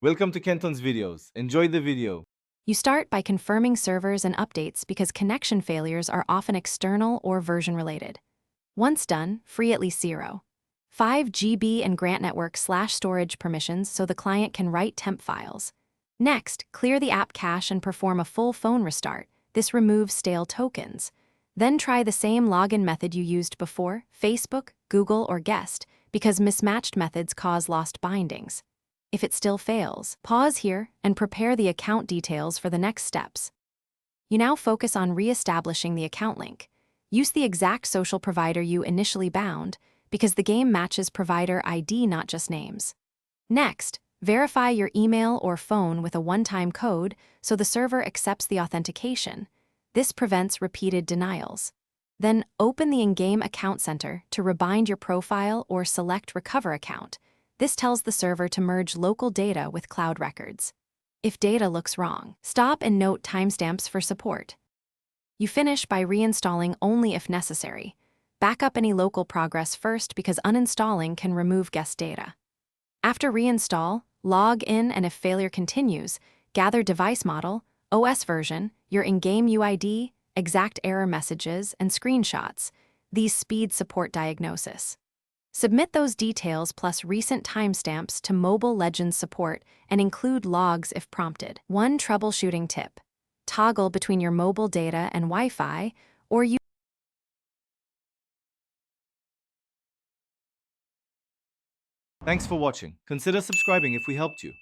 Welcome to Kenton's videos. Enjoy the video. You start by confirming servers and updates because connection failures are often external or version-related. Once done, free at least 5 GB and grant network/storage permissions so the client can write temp files. Next, clear the app cache and perform a full phone restart. This removes stale tokens. Then try the same login method you used before, Facebook, Google, or Guest, because mismatched methods cause lost bindings. If it still fails, pause here and prepare the account details for the next steps. You now focus on re-establishing the account link. Use the exact social provider you initially bound, because the game matches provider ID, not just names. Next, verify your email or phone with a one-time code so the server accepts the authentication. This prevents repeated denials. Then open the in-game account center to rebind your profile or select Recover Account. This tells the server to merge local data with cloud records. If data looks wrong, stop and note timestamps for support. You finish by reinstalling only if necessary. Back up any local progress first because uninstalling can remove guest data. After reinstall, log in, and if failure continues, gather device model, OS version, your in-game UID, exact error messages, and screenshots. These speed support diagnosis. Submit those details plus recent timestamps to Mobile Legends support and include logs if prompted. One troubleshooting tip: toggle between your mobile data and Wi-Fi, or use. Thanks for watching. Consider subscribing if we helped you.